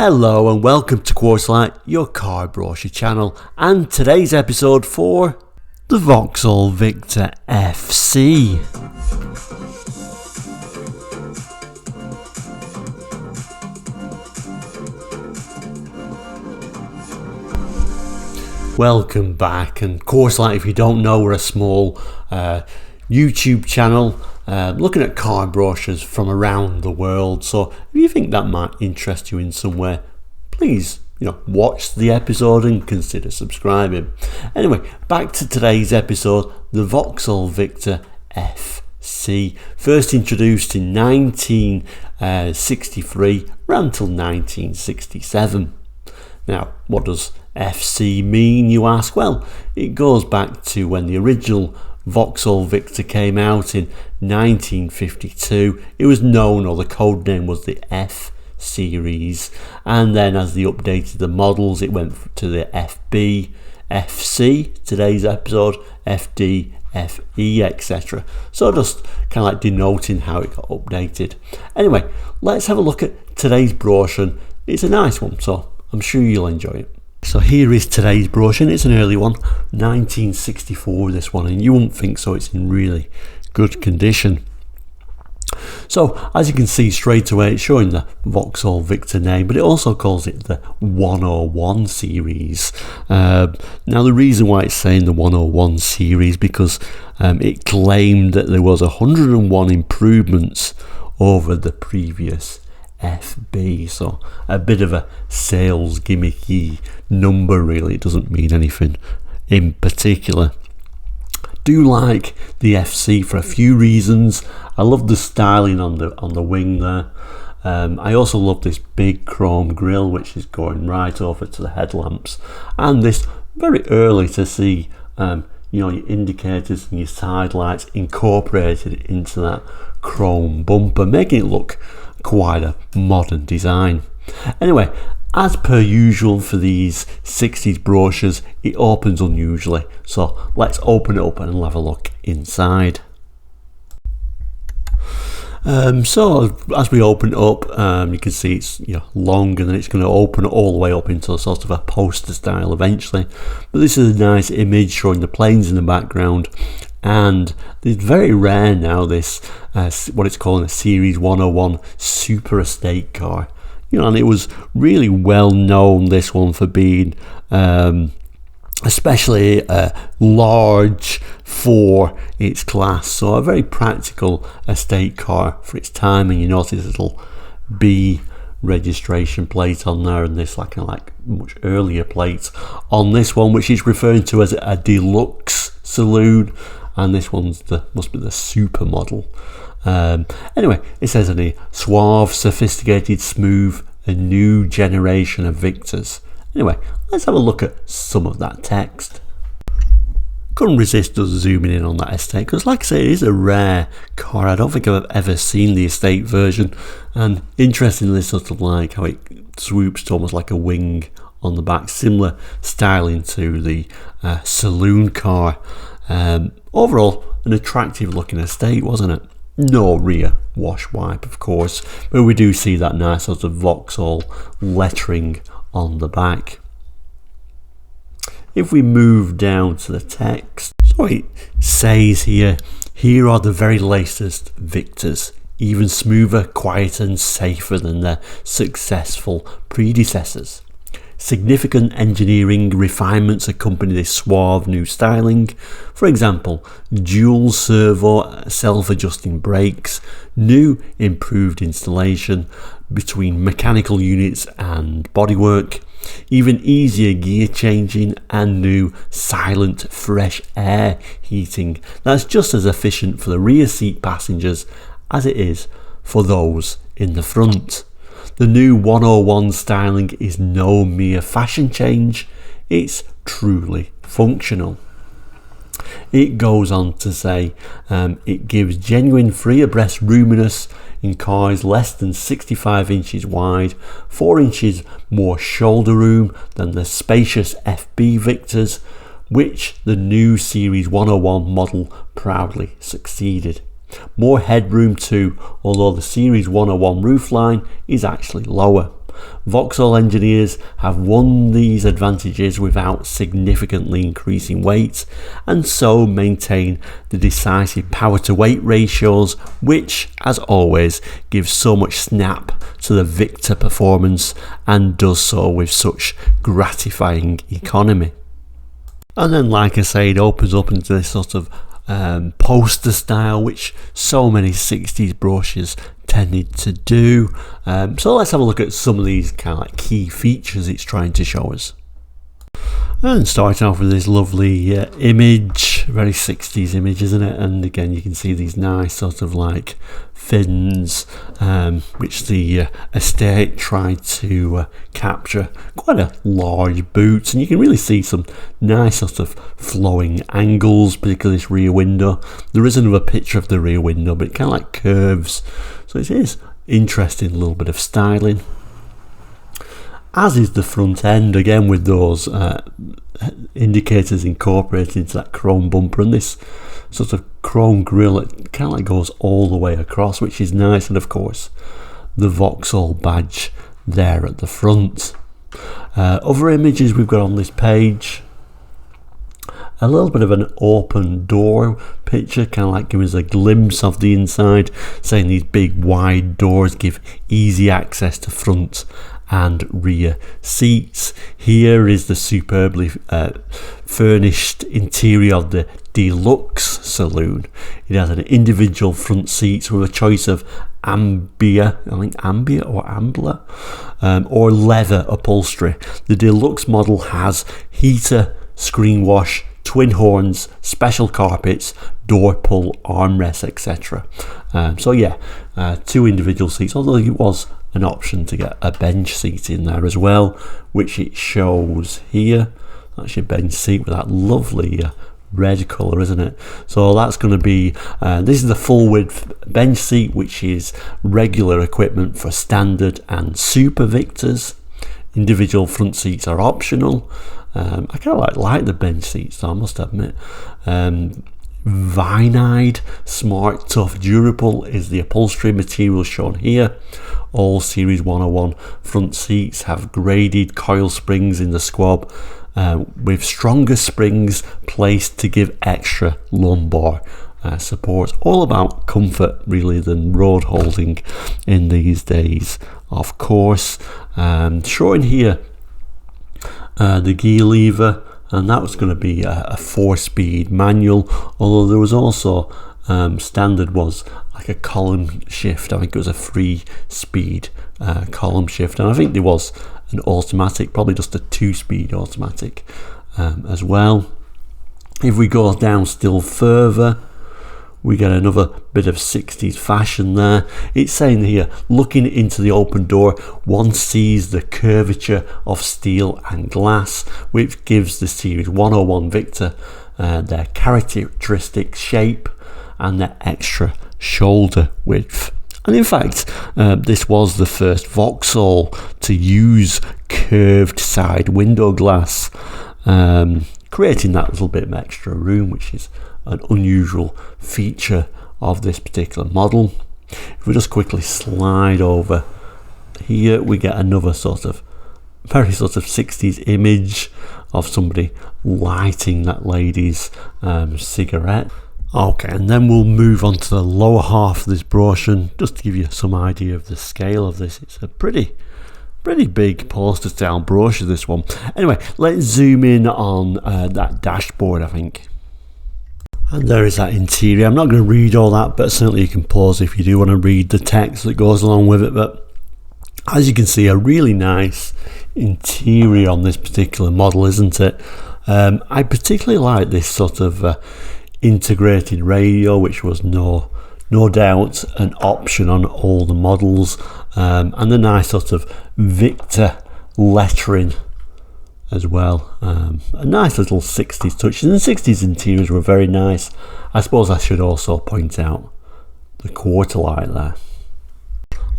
Hello and welcome to Quartzlight, your car brochure channel, and today's episode for the Vauxhall Victor FC. Welcome back, and Quartzlight, if you don't know, we're a small YouTube channel looking at car brochures from around the world. So if you think that might interest you in some way, please watch the episode and consider subscribing. Anyway, back to today's episode. The Vauxhall Victor FC, first introduced in 1963, ran till 1967. Now, what does FC mean, you ask? Well, it goes back to when the original Vauxhall Victor came out in 1952. It was known, or the code name was the F series, and then as they updated the models, it went to the FB, FC, today's episode, FD, FE, etc. So just kind of like denoting how it got updated. Anyway, let's have a look at today's brochure. It's a nice one, so I'm sure you'll enjoy it. So here is today's brochure. It's an early one, 1964 this one, and you wouldn't think so, it's in really good condition. So as you can see straight away, it's showing the Vauxhall Victor name, but it also calls it the 101 series. Now the reason why it's saying the 101 series, because it claimed that there was 101 improvements over the previous FB, so a bit of a sales gimmicky number really. It doesn't mean anything in particular. Do like the FC for a few reasons. I love the styling on the wing there. I also love this big chrome grille which is going right over to the headlamps, and this very early to see your indicators and your side lights incorporated into that chrome bumper, making it look quite a modern design. Anyway, as per usual for these 60s brochures, it opens unusually, so let's open it up and have a look inside. So as we open it up, you can see it's long, and then it's going to open all the way up into a sort of a poster style eventually. But this is a nice image showing the planes in the background, and it's very rare now, this what it's calling a Series 101 super estate car. And it was really well known, this one, for being especially large for its class, so a very practical estate car for its time. And you notice this little B registration plate on there, and this like much earlier plate on this one, which is referring to as a deluxe saloon, and this one's must be the super model. Anyway, it says a suave, sophisticated, smooth, a new generation of Victors. Anyway, let's have a look at some of that text. Couldn't resist us zooming in on that estate, because like I say, it is a rare car. I don't think I've ever seen the estate version, and interestingly, sort of like how it swoops to almost like a wing on the back, similar styling to the saloon car. Overall, an attractive looking estate, wasn't it? No rear wash wipe, of course, but we do see that nice sort of Vauxhall lettering on the back. If we move down to the text, so it says here are the very latest Victors, even smoother, quieter and safer than their successful predecessors. Significant engineering refinements accompany this suave new styling. For example, dual servo self-adjusting brakes, new improved installation between mechanical units and bodywork, even easier gear changing, and new silent fresh air heating that's just as efficient for the rear seat passengers as it is for those in the front. The new 101 styling is no mere fashion change, it's truly functional. It goes on to say it gives genuine free abreast roominess in cars less than 65 inches wide, 4 inches more shoulder room than the spacious FB Victors, which the new Series 101 model proudly succeeded. More headroom too, although the Series 101 roofline is actually lower. Vauxhall engineers have won these advantages without significantly increasing weight, and so maintain the decisive power to weight ratios, which, as always, gives so much snap to the Victor performance and does so with such gratifying economy. And then, like I say, it opens up into this sort of poster style, which so many 60s brochures tended to do. So let's have a look at some of these kind of like key features it's trying to show us. And starting off with this lovely image, very 60s image, isn't it? And again, you can see these nice sort of like fins, which the estate tried to capture. Quite a large boot, and you can really see some nice sort of flowing angles, particularly this rear window. There is another picture of the rear window, but it kind of like curves. So it is interesting, a little bit of styling. As is the front end, again with those indicators incorporated into that chrome bumper and this sort of chrome grille that kind of like goes all the way across, which is nice. And of course the Vauxhall badge there at the front. Other images we've got on this page, a little bit of an open door picture, kind of like giving us a glimpse of the inside, saying these big wide doors give easy access to front and rear seats. Here is the superbly furnished interior of the deluxe saloon. It has an individual front seats with a choice of ambler or leather upholstery. The deluxe model has heater, screen wash, twin horns, special carpets, door pull armrests, etc. So yeah, 2 individual seats, although it was an option to get a bench seat in there as well, which it shows here. That's your bench seat with that lovely red colour, isn't it? So that's going to be this is the full width bench seat, which is regular equipment for standard and super Victors. Individual front seats are optional. I kind of like the bench seats, so I must admit. Vinide, smart, tough, durable is the upholstery material shown here. All Series 101 front seats have graded coil springs in the squab, with stronger springs placed to give extra lumbar support. All about comfort really than road holding in these days, of course. Showing here the gear lever, and that was going to be a 4-speed manual, although there was also standard was like a column shift. I think it was a 3-speed column shift, and I think there was an automatic, probably just a 2-speed automatic as well. If we go down still further, we get another bit of 60s fashion there. It's saying here, looking into the open door, one sees the curvature of steel and glass, which gives the Series 101 Victor their characteristic shape and their extra shoulder width. And in fact, this was the first Vauxhall to use curved side window glass, creating that little bit of extra room, which is an unusual feature of this particular model. If we just quickly slide over here, we get another very 60s image of somebody lighting that lady's cigarette. Okay, and then we'll move on to the lower half of this brochure, just to give you some idea of the scale of this. It's a pretty big poster style brochure, this one. Anyway, let's zoom in on that dashboard, I think. And there is that interior. I'm not going to read all that, but certainly you can pause if you do want to read the text that goes along with it. But as you can see, a really nice interior on this particular model, isn't it? I particularly like this sort of integrated radio, which was no doubt an option on all the models, and the nice sort of Victor lettering as well. A nice little 60s touch, and the 60s interiors were very nice. I suppose I should also point out the quarter light there.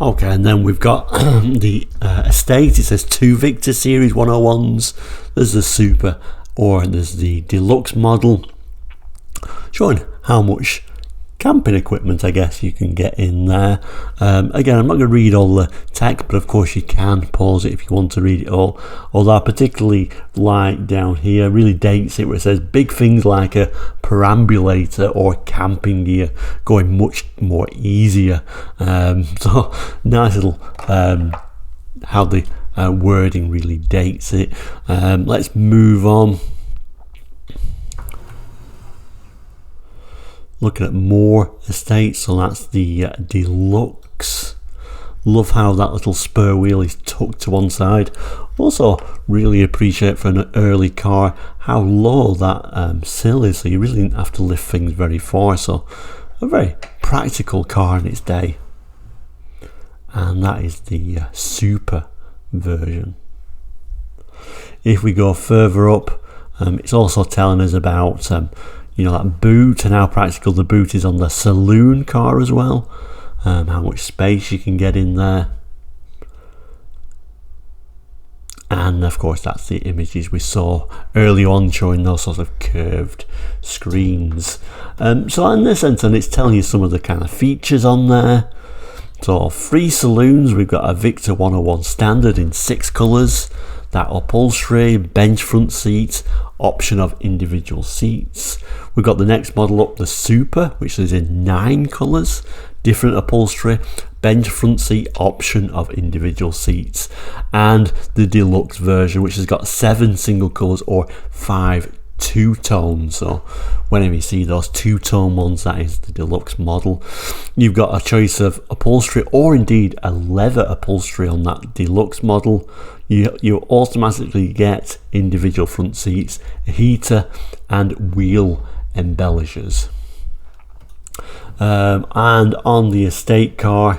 Okay, and then we've got the estate. It says 2 Victor Series 101s. There's the Super, or there's the Deluxe model, showing how much camping equipment, I guess, you can get in there. Again, I'm not going to read all the text, but of course you can pause it if you want to read it all. Although I particularly like down here, really dates it, where it says big things like a perambulator or camping gear going much more easier. So nice little how the wording really dates it. Let's move on. Looking at more estates, so that's the deluxe. Love how that little spur wheel is tucked to one side. Also really appreciate for an early car how low that sill is, so you really didn't have to lift things very far. So a very practical car in its day. And that is the super version. If we go further up, it's also telling us about that boot and how practical the boot is on the saloon car as well. How much space you can get in there. And of course that's the images we saw early on showing those sorts of curved screens. So in this sense, and it's telling you some of the kind of features on there. So 3 saloons, we've got a Victor 101 standard in 6 colours. That upholstery, bench front seats, option of individual seats. We've got the next model up, the Super, which is in 9 colours, different upholstery, bench front seat, option of individual seats. And the deluxe version, which has got 7 single colours or 5 two-tone. So whenever you see those two-tone ones, that is the deluxe model. You've got a choice of upholstery or indeed a leather upholstery on that deluxe model. You automatically get individual front seats, a heater and wheel embellishers. And on the estate car,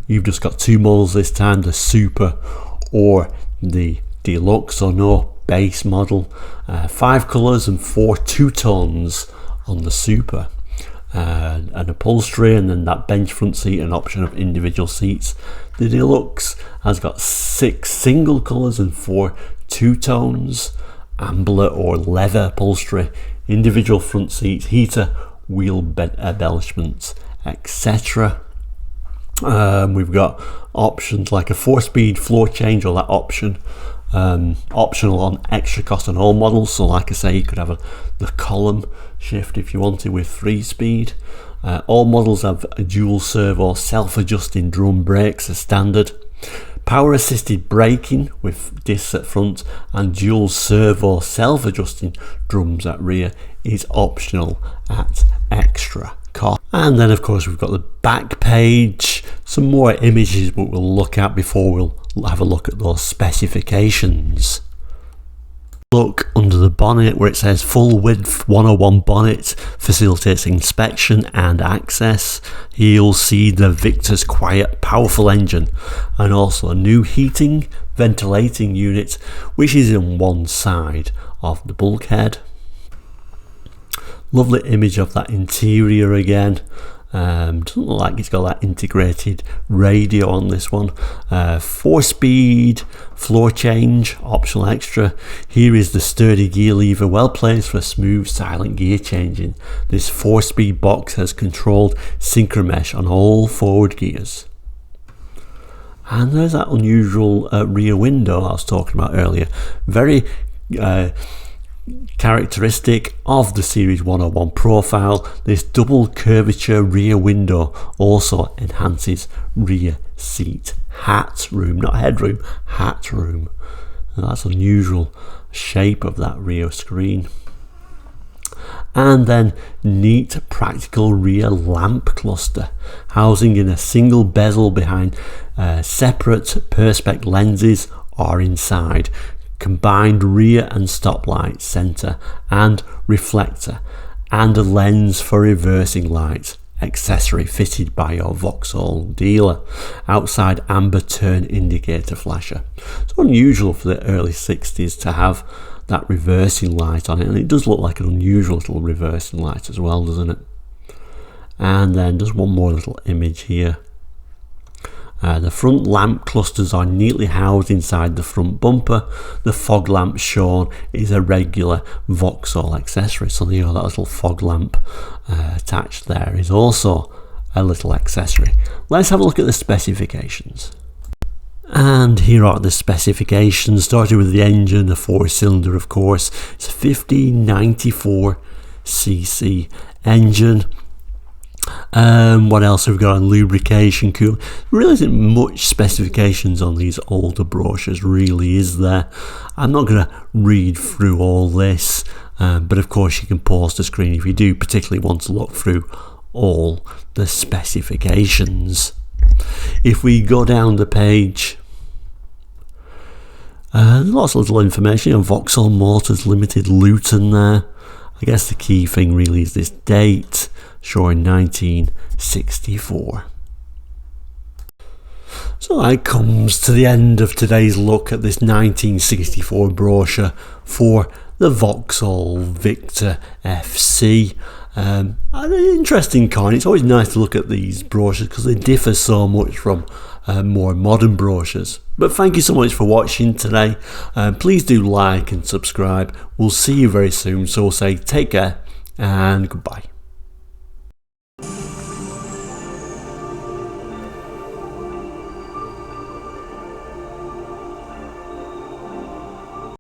you've just got 2 models this time, the Super or the Deluxe, so no base model. 5 colours and 4 two-tones on the Super. An upholstery and then that bench front seat, an option of individual seats. The Deluxe has got 6 single colours and 4 two-tones, ambler or leather upholstery, individual front seats, heater, wheel embellishments, etc. We've got options like a 4-speed floor change, or that option optional on extra cost on all models. So like I say, you could have the column shift if you wanted with 3-speed. All models have a dual servo self-adjusting drum brakes as standard. Power assisted braking with discs at front and dual servo self-adjusting drums at rear is optional at extra cost. And then of course we've got the back page, some more images but we'll look at before we'll have a look at those specifications. Look under the bonnet where it says full width 101 bonnet facilitates inspection and access. Here you'll see the Victor's quiet powerful engine and also a new heating ventilating unit which is on one side of the bulkhead. Lovely image of that interior again. Doesn't look like it's got that integrated radio on this one. 4-speed floor change, optional extra. Here is the sturdy gear lever, well placed for smooth silent gear changing. This 4-speed box has controlled synchromesh on all forward gears. And there's that unusual rear window I was talking about earlier. Very characteristic of the Series 101 profile. This double curvature rear window also enhances rear seat hat room, not headroom, hat room. And that's unusual shape of that rear screen. And then neat practical rear lamp cluster, housing in a single bezel behind separate perspex lenses are inside. Combined rear and stoplight centre and reflector and a lens for reversing lights, accessory fitted by your Vauxhall dealer. Outside amber turn indicator flasher. It's unusual for the early 60s to have that reversing light on it, and it does look like an unusual little reversing light as well, doesn't it? And then just one more little image here. The front lamp clusters are neatly housed inside the front bumper. The fog lamp shown is a regular Vauxhall accessory, so that little fog lamp attached there is also a little accessory. Let's have a look at the specifications. And here are the specifications, starting with the engine, a 4-cylinder of course. It's a 1594cc engine. What else have we got on lubrication, cooling? There really isn't much specifications on these older brochures, really, is there? I'm not going to read through all this, but of course you can pause the screen if you do particularly want to look through all the specifications. If we go down the page, lots of little information on Vauxhall Motors Limited, Luton there. I guess the key thing really is this date, showing 1964. So that comes to the end of today's look at this 1964 brochure for the Vauxhall Victor FC. An interesting kind. It's always nice to look at these brochures because they differ so much from more modern brochures. But thank you so much for watching today. Please do like and subscribe. We'll see you very soon. So we'll say take care and goodbye.